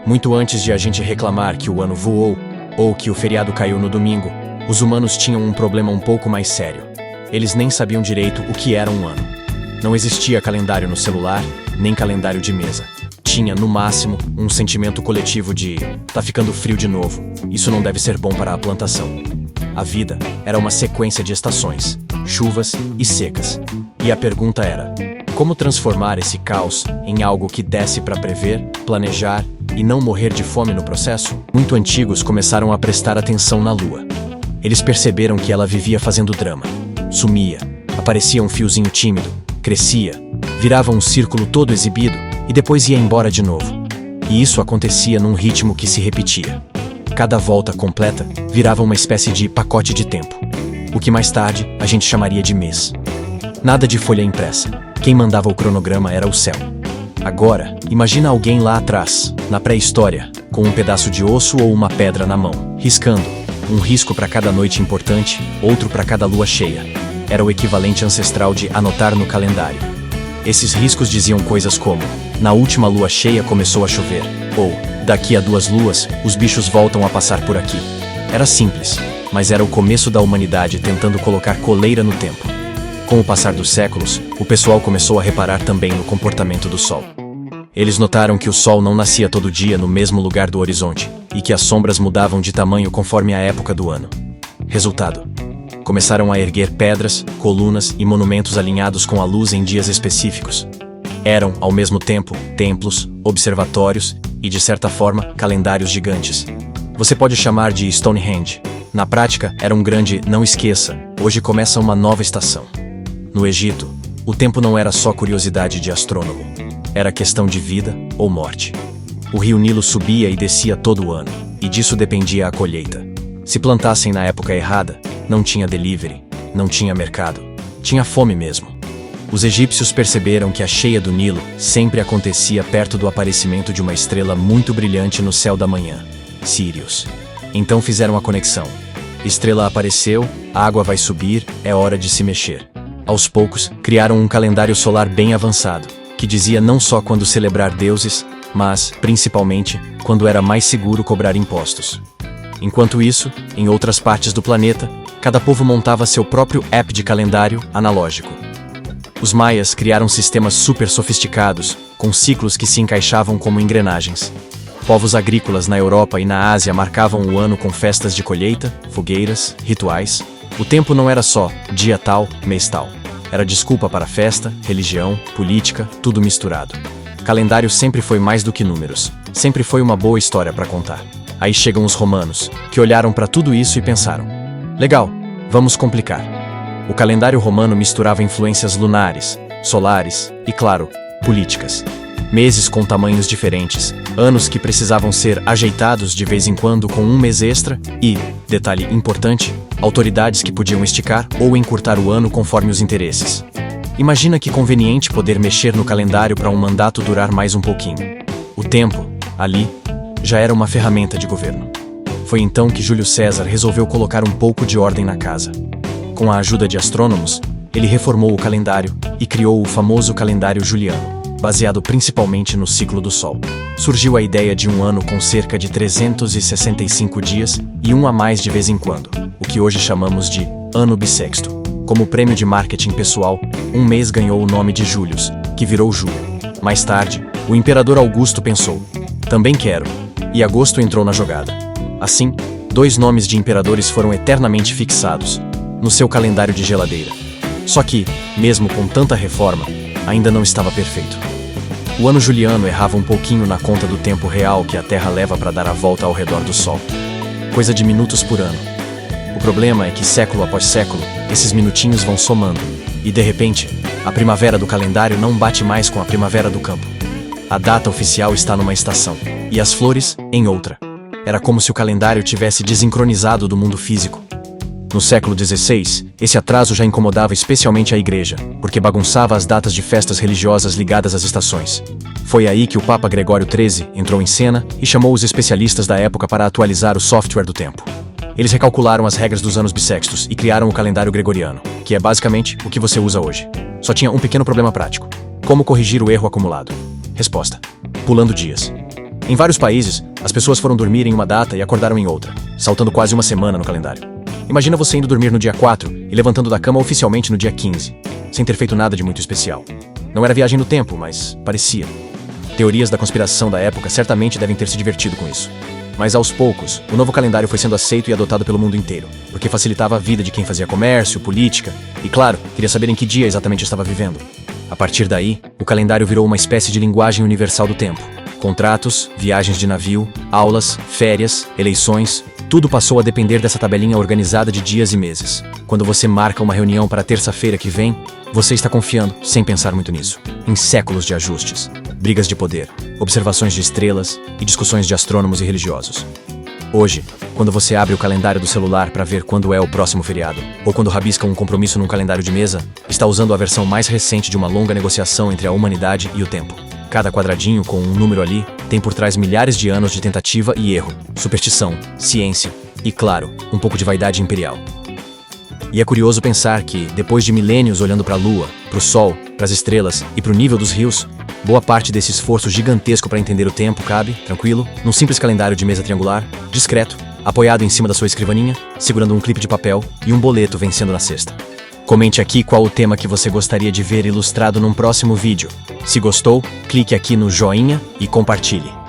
Muito antes de a gente reclamar que o ano voou ou que o feriado caiu no domingo, os humanos tinham um problema um pouco mais sério. Eles nem sabiam direito o que era um ano. Não existia calendário no celular, nem calendário de mesa. Tinha, no máximo, um sentimento coletivo de "tá ficando frio de novo, isso não deve ser bom para a plantação". A vida era uma sequência de estações, chuvas e secas. E a pergunta era: como transformar esse caos em algo que desse para prever, planejar e não morrer de fome no processo? Muito antigos começaram a prestar atenção na lua. Eles perceberam que ela vivia fazendo drama. Sumia, aparecia um fiozinho tímido, crescia, virava um círculo todo exibido e depois ia embora de novo. E isso acontecia num ritmo que se repetia. Cada volta completa virava uma espécie de pacote de tempo, o que mais tarde a gente chamaria de mês. Nada de folha impressa. Quem mandava o cronograma era o céu. Agora, imagina alguém lá atrás, na pré-história, com um pedaço de osso ou uma pedra na mão, riscando. Um risco para cada noite importante, outro para cada lua cheia. Era o equivalente ancestral de anotar no calendário. Esses riscos diziam coisas como: na última lua cheia começou a chover, ou daqui a 2 luas, os bichos voltam a passar por aqui. Era simples, mas era o começo da humanidade tentando colocar coleira no tempo. Com o passar dos séculos, o pessoal começou a reparar também no comportamento do Sol. Eles notaram que o Sol não nascia todo dia no mesmo lugar do horizonte, e que as sombras mudavam de tamanho conforme a época do ano. Resultado: começaram a erguer pedras, colunas e monumentos alinhados com a luz em dias específicos. Eram, ao mesmo tempo, templos, observatórios e, de certa forma, calendários gigantes. Você pode chamar de Stonehenge. Na prática, era um grande "não esqueça, hoje começa uma nova estação". No Egito, o tempo não era só curiosidade de astrônomo. Era questão de vida ou morte. O rio Nilo subia e descia todo ano, e disso dependia a colheita. Se plantassem na época errada, não tinha delivery, não tinha mercado, tinha fome mesmo. Os egípcios perceberam que a cheia do Nilo sempre acontecia perto do aparecimento de uma estrela muito brilhante no céu da manhã, Sírius. Então fizeram a conexão. Estrela apareceu, a água vai subir, é hora de se mexer. Aos poucos, criaram um calendário solar bem avançado, que dizia não só quando celebrar deuses, mas, principalmente, quando era mais seguro cobrar impostos. Enquanto isso, em outras partes do planeta, cada povo montava seu próprio app de calendário analógico. Os maias criaram sistemas super sofisticados, com ciclos que se encaixavam como engrenagens. Povos agrícolas na Europa e na Ásia marcavam o ano com festas de colheita, fogueiras, rituais. O tempo não era só dia tal, mês tal. Era desculpa para festa, religião, política, tudo misturado. Calendário sempre foi mais do que números. Sempre foi uma boa história para contar. Aí chegam os romanos, que olharam para tudo isso e pensaram: legal, vamos complicar. O calendário romano misturava influências lunares, solares e, claro, políticas. Meses com tamanhos diferentes, anos que precisavam ser ajeitados de vez em quando com um mês extra e, detalhe importante, autoridades que podiam esticar ou encurtar o ano conforme os interesses. Imagina que conveniente poder mexer no calendário para um mandato durar mais um pouquinho. O tempo, ali, já era uma ferramenta de governo. Foi então que Júlio César resolveu colocar um pouco de ordem na casa. Com a ajuda de astrônomos, ele reformou o calendário e criou o famoso calendário juliano, baseado principalmente no ciclo do Sol. Surgiu a ideia de um ano com cerca de 365 dias e um a mais de vez em quando, o que hoje chamamos de ano bissexto. Como prêmio de marketing pessoal, um mês ganhou o nome de Július, que virou Julho. Mais tarde, o imperador Augusto pensou: também quero, e agosto entrou na jogada. Assim, 2 nomes de imperadores foram eternamente fixados no seu calendário de geladeira. Só que, mesmo com tanta reforma, ainda não estava perfeito. O ano juliano errava um pouquinho na conta do tempo real que a Terra leva para dar a volta ao redor do Sol. Coisa de minutos por ano. O problema é que século após século, esses minutinhos vão somando, e de repente, a primavera do calendário não bate mais com a primavera do campo. A data oficial está numa estação, e as flores, em outra. Era como se o calendário tivesse desincronizado do mundo físico. No século XVI, esse atraso já incomodava especialmente a igreja, porque bagunçava as datas de festas religiosas ligadas às estações. Foi aí que o Papa Gregório XIII entrou em cena e chamou os especialistas da época para atualizar o software do tempo. Eles recalcularam as regras dos anos bissextos e criaram o calendário gregoriano, que é basicamente o que você usa hoje. Só tinha um pequeno problema prático: como corrigir o erro acumulado? Resposta: pulando dias. Em vários países, as pessoas foram dormir em uma data e acordaram em outra, saltando quase uma semana no calendário. Imagina você indo dormir no dia 4 e levantando da cama oficialmente no dia 15, sem ter feito nada de muito especial. Não era viagem no tempo, mas parecia. Teorias da conspiração da época certamente devem ter se divertido com isso. Mas aos poucos, o novo calendário foi sendo aceito e adotado pelo mundo inteiro, porque facilitava a vida de quem fazia comércio, política e, claro, queria saber em que dia exatamente estava vivendo. A partir daí, o calendário virou uma espécie de linguagem universal do tempo. Contratos, viagens de navio, aulas, férias, eleições, tudo passou a depender dessa tabelinha organizada de dias e meses. Quando você marca uma reunião para terça-feira que vem, você está confiando, sem pensar muito nisso, em séculos de ajustes, brigas de poder, observações de estrelas e discussões de astrônomos e religiosos. Hoje, quando você abre o calendário do celular para ver quando é o próximo feriado, ou quando rabisca um compromisso num calendário de mesa, está usando a versão mais recente de uma longa negociação entre a humanidade e o tempo. Cada quadradinho com um número ali tem por trás milhares de anos de tentativa e erro, superstição, ciência e, claro, um pouco de vaidade imperial. E é curioso pensar que, depois de milênios olhando para a Lua, para o Sol, para as estrelas e para o nível dos rios, boa parte desse esforço gigantesco para entender o tempo cabe, tranquilo, num simples calendário de mesa triangular, discreto, apoiado em cima da sua escrivaninha, segurando um clipe de papel e um boleto vencendo na cesta. Comente aqui qual o tema que você gostaria de ver ilustrado num próximo vídeo. Se gostou, clique aqui no joinha e compartilhe.